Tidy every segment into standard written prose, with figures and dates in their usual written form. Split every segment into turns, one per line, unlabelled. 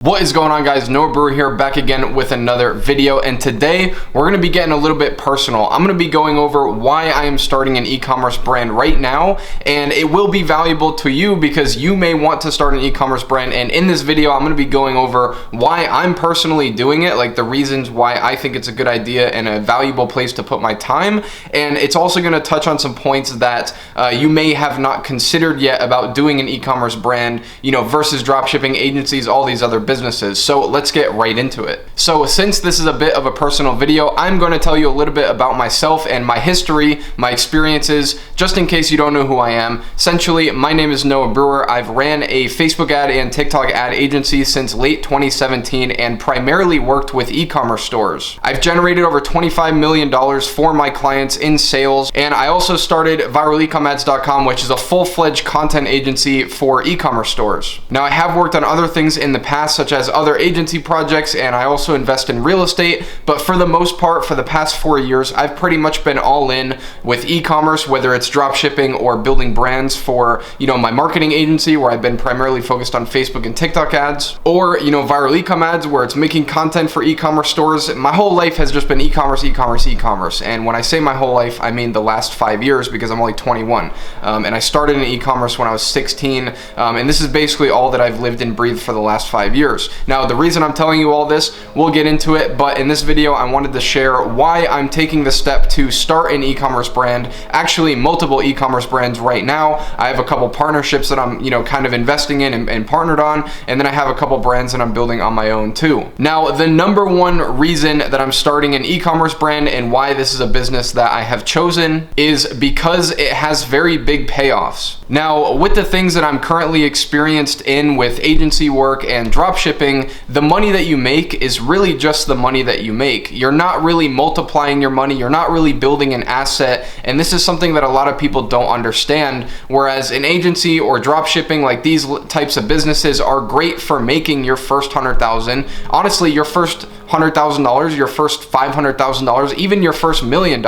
What is going on, guys? Noah Brewer here, back again with another video, and today we're going to be getting a little bit personal. I'm going to be going over why I am starting an e-commerce brand right now, and it will be valuable to you because you may want to start an e-commerce brand. And in this video, I'm going to be going over why I'm personally doing it, like the reasons why I think it's a good idea and a valuable place to put my time. And it's also going to touch on some points that you may have not considered yet about doing an e-commerce brand, versus dropshipping agencies, all these other businesses. So let's get right into it. So since this is a bit of a personal video, I'm going to tell you a little bit about myself and my history, my experiences, just in case you don't know who I am. Essentially, my name is Noah Brewer. I've ran a Facebook ad and TikTok ad agency since late 2017 and primarily worked with e-commerce stores. I've generated over $25 million for my clients in sales, and I also started viralecomads.com, which is a full-fledged content agency for e-commerce stores. Now, I have worked on other things in the past, such as other agency projects, and I also invest in real estate, but for the most part, for the past 4 years, I've pretty much been all in with e-commerce, whether it's drop shipping or building brands for, my marketing agency, where I've been primarily focused on Facebook and TikTok ads, or, Viral Ecom Ads, where it's making content for e-commerce stores. My whole life has just been e-commerce, e-commerce, e-commerce, and when I say my whole life, I mean the last 5 years, because I'm only 21, and I started in e-commerce when I was 16, and this is basically all that I've lived and breathed for the last 5 years. Now, the reason I'm telling you all this, we'll get into it, but in this video, I wanted to share why I'm taking the step to start an e-commerce brand, actually multiple e-commerce brands right now. I have a couple partnerships that I'm, kind of investing in and partnered on, and then I have a couple brands that I'm building on my own too. Now, the number one reason that I'm starting an e-commerce brand and why this is a business that I have chosen is because it has very big payoffs. Now, with the things that I'm currently experienced in with agency work and dropshipping, the money that you make is really just the money that you make. You're not really multiplying your money, you're not really building an asset, and this is something that a lot of people don't understand. Whereas an agency or dropshipping, like these types of businesses, are great for making your first $100,000. Honestly, your first $100,000, your first $500,000, even your first $1 million.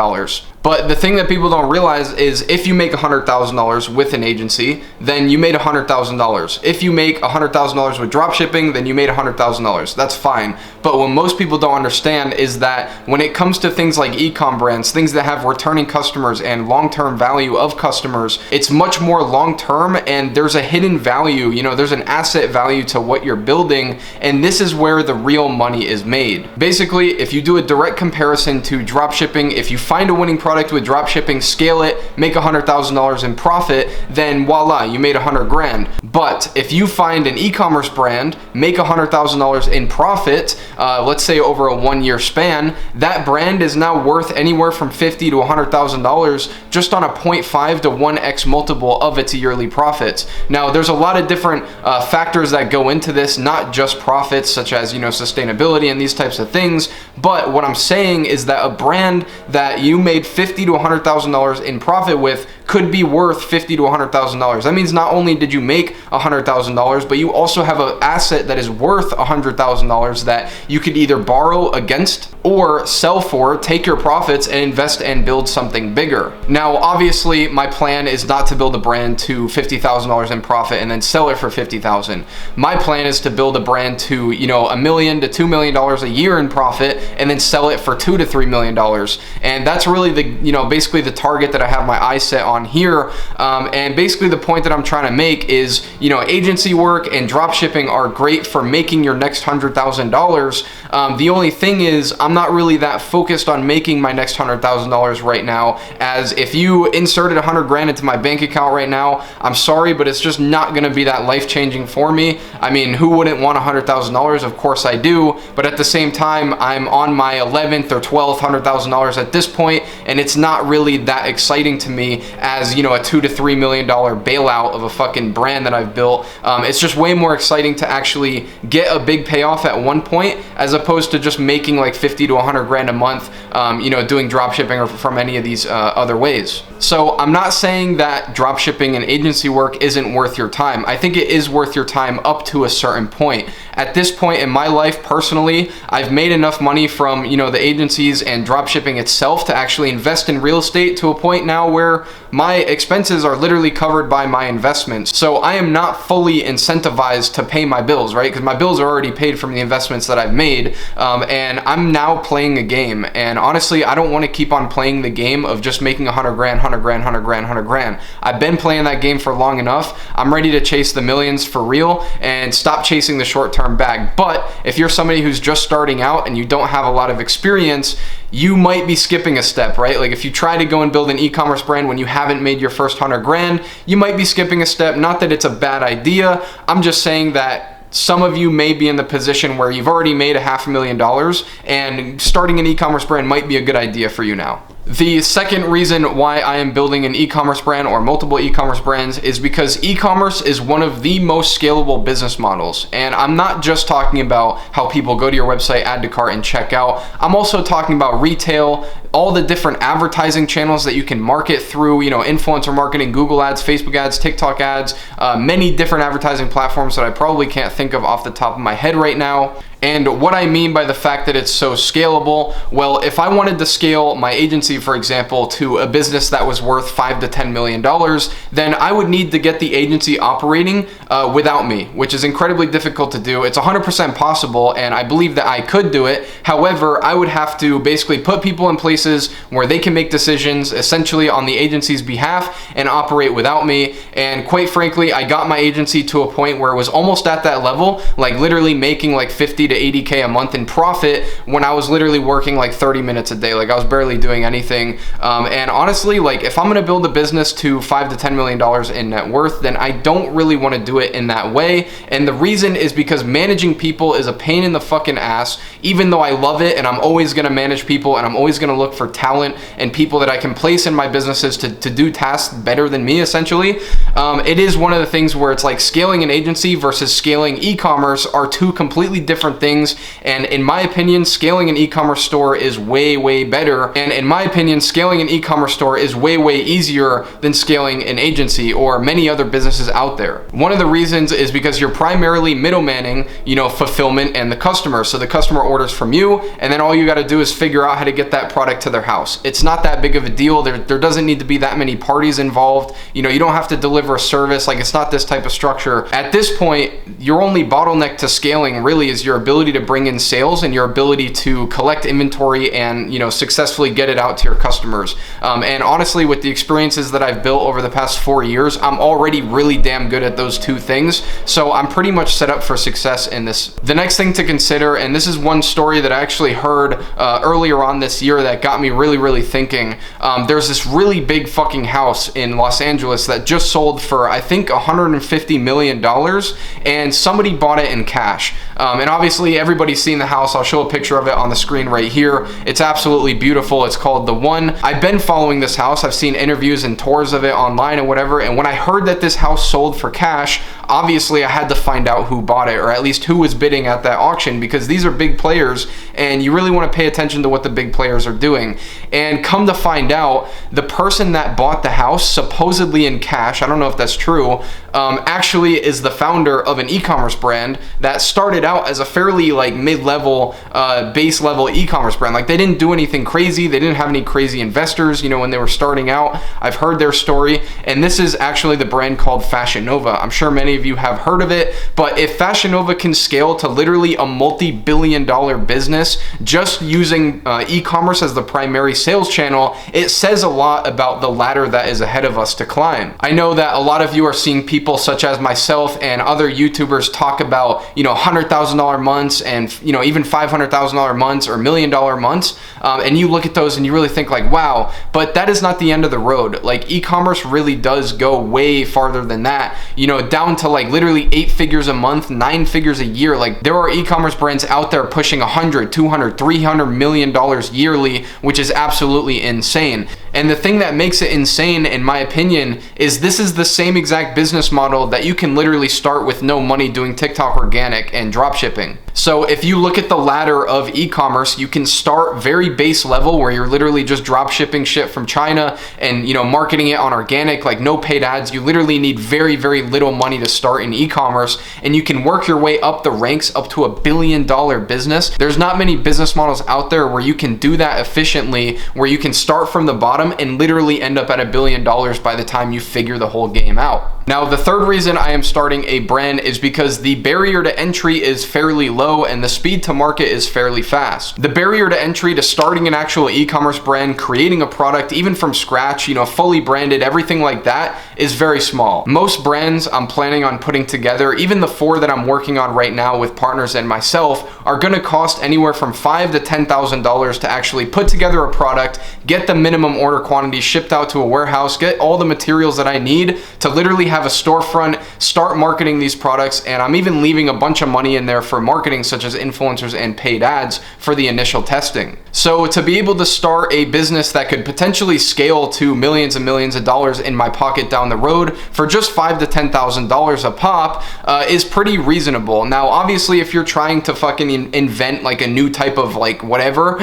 But the thing that people don't realize is if you make $100,000 with an agency, then you made $100,000. If you make $100,000 with dropshipping, then you made $100,000. That's fine. But what most people don't understand is that when it comes to things like e-com brands, things that have returning customers and long-term value of customers, it's much more long-term, and there's a hidden value, there's an asset value to what you're building, and this is where the real money is made. Basically, if you do a direct comparison to dropshipping, if you find a winning product with dropshipping, scale it, make $100,000 in profit, then voila, you made 100 grand. But if you find an e-commerce brand, make $100,000 in profit, let's say over a 1 year span, that brand is now worth anywhere from $50,000 to $100,000 just on a 0.5 to 1x multiple of its yearly profits. Now, there's a lot of different factors that go into this, not just profits, such as sustainability and these types of things. But what I'm saying is that a brand that you made $50,000 to $100,000 in profit with could be worth $50,000 to $100,000. That means not only did you make $100,000, but you also have an asset that is worth $100,000 that you could either borrow against or sell for, take your profits and invest and build something bigger. Now, obviously, my plan is not to build a brand to $50,000 in profit and then sell it for $50,000. My plan is to build a brand to, $1 million to $2 million a year in profit and then sell it for $2 to $3 million. And that's really the, basically the target that I have my eyes set on here. And basically the point that I'm trying to make is, agency work and drop shipping are great for making your next $100,000. The only thing is I'm not really that focused on making my next $100,000 right now, as if you inserted 100 grand into my bank account right now, I'm sorry, but it's just not going to be that life-changing for me. I mean, who wouldn't want $100,000? Of course I do, but at the same time, I'm on my 11th or 12th $100,000 at this point, and it's not really that exciting to me as, a $2 to $3 million bailout of a fucking brand that I've built. It's just way more exciting to actually get a big payoff at one point, as opposed to just making like 50 to 100 grand a month, doing drop shipping or from any of these other ways. So I'm not saying that drop shipping and agency work isn't worth your time. I think it is worth your time up to a certain point. At this point in my life, personally, I've made enough money from, the agencies and drop shipping itself to actually invest in real estate to a point now where my expenses are literally covered by my investments. So I am not fully incentivized to pay my bills, right? Because my bills are already paid from the investments that I've made. And I'm now playing a game. And honestly, I don't want to keep on playing the game of just making 100 grand, 100 grand, 100 grand, 100 grand. I've been playing that game for long enough. I'm ready to chase the millions for real and stop chasing the short-term bag. But if you're somebody who's just starting out and you don't have a lot of experience, you might be skipping a step, right? Like if you try to go and build an e-commerce brand when you haven't made your first 100 grand, you might be skipping a step. Not that it's a bad idea. I'm just saying that some of you may be in the position where you've already made $500,000 and starting an e-commerce brand might be a good idea for you now. The second reason why I am building an e-commerce brand or multiple e-commerce brands is because e-commerce is one of the most scalable business models. And I'm not just talking about how people go to your website, add to cart, and check out. I'm also talking about retail, all the different advertising channels that you can market through, influencer marketing, Google ads, Facebook ads, TikTok ads, many different advertising platforms that I probably can't think of off the top of my head right now. And what I mean by the fact that it's so scalable, well, if I wanted to scale my agency, for example, to a business that was worth $5 to $10 million, then I would need to get the agency operating without me, which is incredibly difficult to do. It's 100% possible, and I believe that I could do it. However, I would have to basically put people in places where they can make decisions essentially on the agency's behalf and operate without me. And quite frankly, I got my agency to a point where it was almost at that level, like literally making like 50 to 80K a month in profit when I was literally working like 30 minutes a day. Like I was barely doing anything. And honestly, like if I'm gonna build a business to $5 to $10 million in net worth, then I don't really want to do it in that way. And the reason is because managing people is a pain in the fucking ass, even though I love it and I'm always gonna manage people and I'm always gonna look for talent and people that I can place in my businesses to do tasks better than me, essentially. It is one of the things where it's like scaling an agency versus scaling e-commerce are two completely different things. And in my opinion, scaling an e-commerce store is way, way better. And in my opinion, scaling an e-commerce store is way, way easier than scaling an agency or many other businesses out there. One of the reasons is because you're primarily middlemaning, fulfillment and the customer. So the customer orders from you, and then all you got to do is figure out how to get that product to their house. It's not that big of a deal. There doesn't need to be that many parties involved. You don't have to deliver a service. Like it's not this type of structure. At this point, your only bottleneck to scaling really is your ability to bring in sales and your ability to collect inventory and successfully get it out to your customers. And honestly, with the experiences that I've built over the past 4 years, I'm already really damn good at those two things. So I'm pretty much set up for success in this. The next thing to consider, and this is one story that I actually heard earlier on this year that got me really, really thinking. There's this really big fucking house in Los Angeles that just sold for, I think, $150 million, and somebody bought it in cash. And obviously everybody's seen the house. I'll show a picture of it on the screen right here. It's absolutely beautiful. It's called The One. I've been following this house. I've seen interviews and tours of it online and whatever. And when I heard that this house sold for cash, obviously I had to find out who bought it, or at least who was bidding at that auction, because these are big players and you really want to pay attention to what the big players are doing. And come to find out, the person that bought the house supposedly in cash, I don't know if that's true, actually is the founder of an e-commerce brand that started out as a fairly like mid-level, base level e-commerce brand. Like they didn't do anything crazy. They didn't have any crazy investors, when they were starting out. I've heard their story, and this is actually the brand called Fashion Nova. I'm sure many of you have heard of it, but if Fashion Nova can scale to literally a multi-billion-dollar business just using e-commerce as the primary sales channel, it says a lot about the ladder that is ahead of us to climb. I know that a lot of you are seeing people such as myself and other YouTubers talk about, $100,000 months and, even $500,000 months or $1 million months. And you look at those and you really think like, wow, but that is not the end of the road. Like e-commerce really does go way farther than that, down to like literally 8 figures a month, 9 figures a year. Like there are e-commerce brands out there pushing $100, $200, $300 million yearly, which is absolutely insane. And the thing that makes it insane, in my opinion, is this is the same exact business model that you can literally start with no money doing TikTok organic and drop shipping. So if you look at the ladder of e-commerce, you can start very base level where you're literally just drop shipping shit from China and, you know, marketing it on organic, like no paid ads. You literally need very, very little money to start in e-commerce, and you can work your way up the ranks up to $1 billion business. There's not many business models out there where you can do that efficiently, where you can start from the bottom and literally end up at $1 billion by the time you figure the whole game out. Now, the third reason I am starting a brand is because the barrier to entry is fairly low and the speed to market is fairly fast. The barrier to entry to starting an actual e-commerce brand, creating a product, even from scratch, you know, fully branded, everything like that is very small. Most brands I'm planning on putting together, even the 4 that I'm working on right now with partners and myself, are gonna cost anywhere from $5,000 to $10,000 to actually put together a product, get the minimum order quantity shipped out to a warehouse, get all the materials that I need to literally have a storefront, start marketing these products, and I'm even leaving a bunch of money in there for marketing such as influencers and paid ads for the initial testing. So to be able to start a business that could potentially scale to millions and millions of dollars in my pocket down the road for just $5,000 to $10,000 a pop is pretty reasonable. Now, obviously, if you're trying to fucking invent like a new type of like whatever,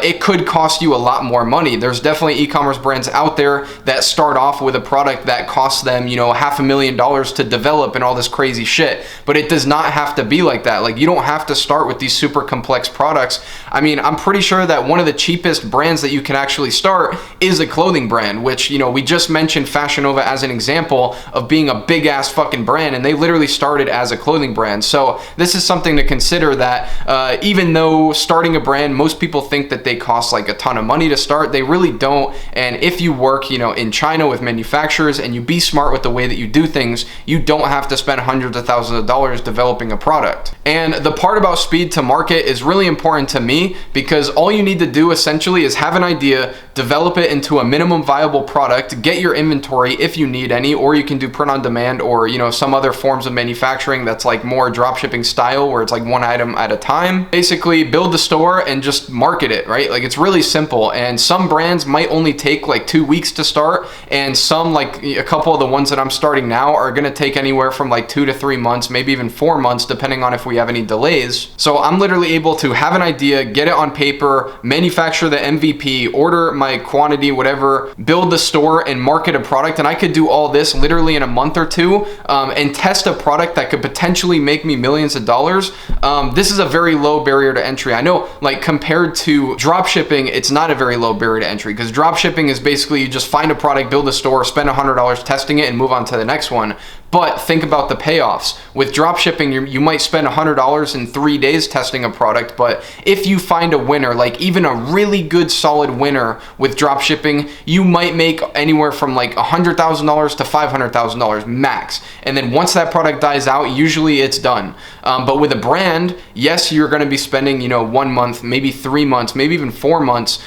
it could cost you a lot more money. There's definitely e-commerce brands out there that start off with a product that costs them, you know, $500,000 to develop and all this crazy shit. But it does not have to be like that. Like, you don't have to start with these super complex products. I mean, I'm pretty sure that one of the cheapest brands that you can actually start is a clothing brand, which, you know, we just mentioned Fashion Nova as an example of being a big ass fucking brand, and they literally started as a clothing brand. So this is something to consider, that even though starting a brand, most people think that they cost like a ton of money to start, they really don't. And if you work, you know, in China with manufacturers and you be smart with the way that you do things, you don't have to spend hundreds of thousands of dollars developing a product. And the part about speed to market is really important to me, because all you need to do essentially is have an idea, develop it into a minimum viable product, get your inventory if you need any, or you can do print on demand, or, you know, some other forms of manufacturing that's like more drop shipping style where it's like one item at a time. Basically build the store and just market it, right? Like, it's really simple. And some brands might only take like 2 weeks to start, and some, like a couple of the ones that I'm starting now, are gonna take anywhere from like 2 to 3 months, maybe even 4 months, depending on if we have any delays. So I'm literally able to have an idea, get it on paper, manufacture the MVP, order my quantity, whatever, build the store and market a product. And I could do all this literally in a month or two, and test a product that could potentially make me millions of dollars. This is a very low barrier to entry. I know, like, compared to drop shipping, it's not a very low barrier to entry, because drop shipping is basically you just find a product, build a store, spend $100 testing it, and move on to the next one. But think about the payoffs. With drop shipping, you might spend $100 in 3 days testing a product, but if you find a winner, like even a really good solid winner with drop shipping, you might make anywhere from like $100,000 to $500,000 max. And then once that product dies out, usually it's done. But with a brand, yes, you're gonna be spending, you know, 1 month, maybe 3 months, maybe even 4 months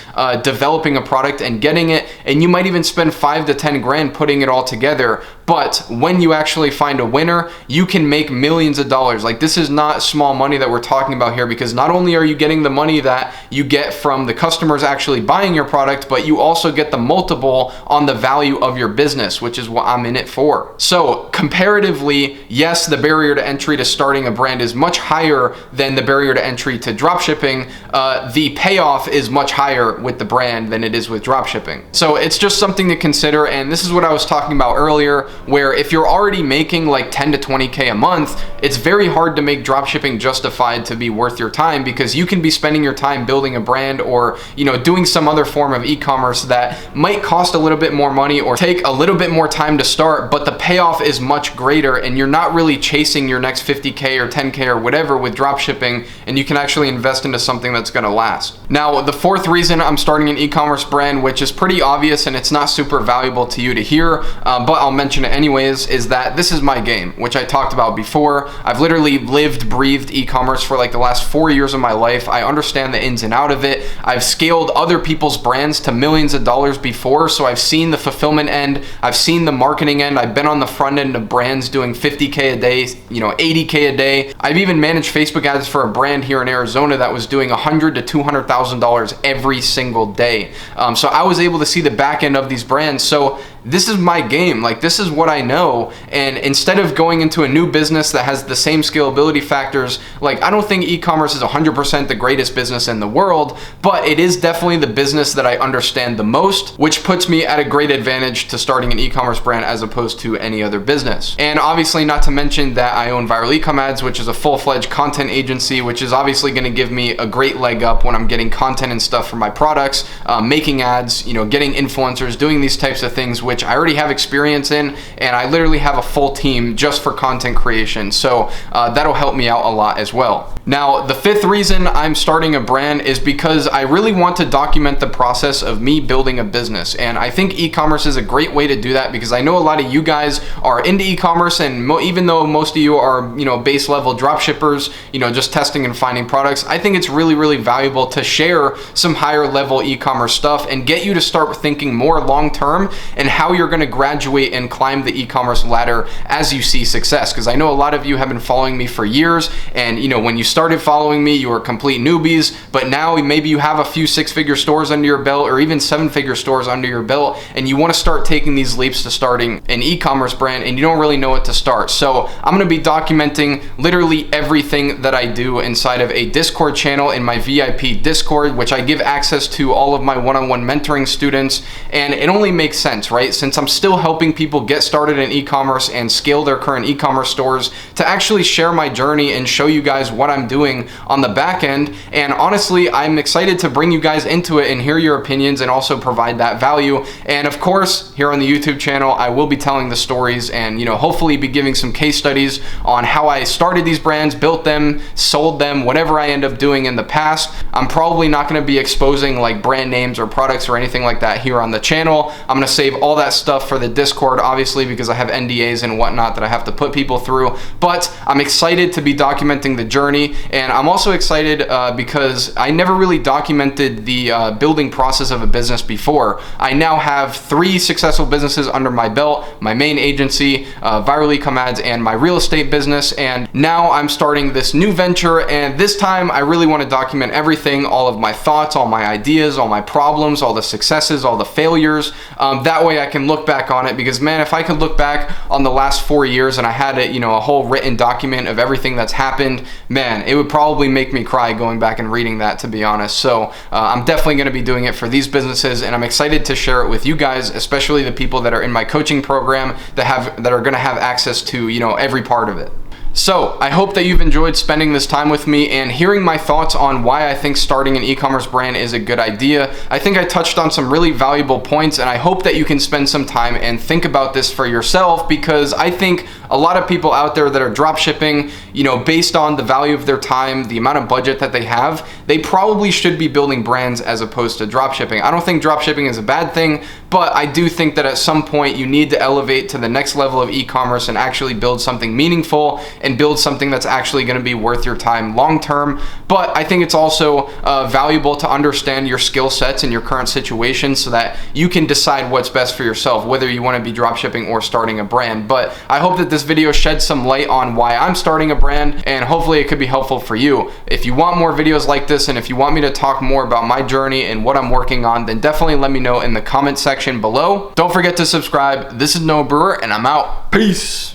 developing a product and getting it, and you might even spend 5 to 10 grand putting it all together. But when you actually find a winner, you can make millions of dollars. Like, this is not small money that we're talking about here, because not only are you getting the money that you get from the customers actually buying your product, but you also get the multiple on the value of your business, which is what I'm in it for. So comparatively, yes, the barrier to entry to starting a brand is much higher than the barrier to entry to drop shipping. The payoff is much higher with the brand than it is with drop shipping. So it's just something to consider. And this is what I was talking about earlier, where if you're already making like 10 to 20K a month, it's very hard to make dropshipping justified to be worth your time, because you can be spending your time building a brand, or, you know, doing some other form of e-commerce that might cost a little bit more money or take a little bit more time to start, but the payoff is much greater, and you're not really chasing your next 50K or 10K or whatever with dropshipping, and you can actually invest into something that's gonna last. Now, the fourth reason I'm starting an e-commerce brand, which is pretty obvious and it's not super valuable to you to hear, but I'll mention it anyways, is that this is my game, which I talked about before. I've literally lived, breathed e-commerce for like the last 4 years of my life. I understand the ins and out of it. I've scaled other people's brands to millions of dollars before, so I've seen the fulfillment end, I've seen the marketing end, I've been on the front end of brands doing 50K a day, you know, 80K a day. I've even managed Facebook ads for a brand here in Arizona that was doing $100,000 to $200,000 every single day. So I was able to see the back end of these brands. So this is my game. Like, this is what I know. And instead of going into a new business that has the same scalability factors, like, I don't think e-commerce is 100% the greatest business in the world, but it is definitely the business that I understand the most, which puts me at a great advantage to starting an e-commerce brand as opposed to any other business. And obviously, not to mention that I own Viral E-com Ads, which is a full-fledged content agency, which is obviously going to give me a great leg up when I'm getting content and stuff for my products, making ads, you know, getting influencers, doing these types of things, which I already have experience in, and I literally have a full team just for content creation. So that'll help me out a lot as well. Now, the fifth reason I'm starting a brand is because I really want to document the process of me building a business. And I think e-commerce is a great way to do that, because I know a lot of you guys are into e-commerce, and even though most of you are, you know, base level drop shippers, you know, just testing and finding products, I think it's really, really valuable to share some higher level e-commerce stuff and get you to start thinking more long term and how you're going to graduate and climb the e-commerce ladder as you see success. Because I know a lot of you have been following me for years, and you know, when you started following me, you were complete newbies, but now maybe you have a few six-figure stores under your belt, or even seven-figure stores under your belt, and you want to start taking these leaps to starting an e-commerce brand, and you don't really know what to start. So I'm going to be documenting literally everything that I do inside of a Discord channel in my VIP Discord, which I give access to all of my one-on-one mentoring students. And it only makes sense, right? Since I'm still helping people get started in e-commerce and scale their current e-commerce stores, to actually share my journey and show you guys what I'm doing on the back end. And honestly, I'm excited to bring you guys into it and hear your opinions and also provide that value. And of course, here on the YouTube channel, I will be telling the stories and, you know, hopefully be giving some case studies on how I started these brands, built them, sold them, whatever I end up doing in the past. I'm probably not going to be exposing like brand names or products or anything like that here on the channel. I'm going to save all that stuff for the Discord, obviously, because I have NDAs and whatnot that I have to put people through. But I'm excited to be documenting the journey, and I'm also excited because I never really documented the building process of a business before. I now have 3 successful businesses under my belt: my main agency, Viral E-com Ads, and my real estate business. And now I'm starting this new venture, and this time I really want to document everything, all of my thoughts, all my ideas, all my problems, all the successes, all the failures. That way I can look back on it, because man, if I could look back on the last 4 years and I had it, you know, a whole written document of everything that's happened, man, it would probably make me cry going back and reading that, to be honest. So I'm definitely going to be doing it for these businesses, and I'm excited to share it with you guys, especially the people that are in my coaching program that are going to have access to, you know, every part of it. So I hope that you've enjoyed spending this time with me and hearing my thoughts on why I think starting an e-commerce brand is a good idea. I think I touched on some really valuable points, and I hope that you can spend some time and think about this for yourself, because I think a lot of people out there that are drop shipping, you know, based on the value of their time, the amount of budget that they have, they probably should be building brands as opposed to drop shipping. I don't think drop shipping is a bad thing, but I do think that at some point you need to elevate to the next level of e-commerce and actually build something meaningful and build something that's actually going to be worth your time long term. But I think it's also valuable to understand your skill sets and your current situation so that you can decide what's best for yourself, whether you want to be drop shipping or starting a brand. But I hope that this video sheds some light on why I'm starting a brand, and hopefully it could be helpful for you. If you want more videos like this, and if you want me to talk more about my journey and what I'm working on, then definitely let me know in the comment section below. Don't forget to subscribe. This is Noah Brewer, and I'm out. Peace.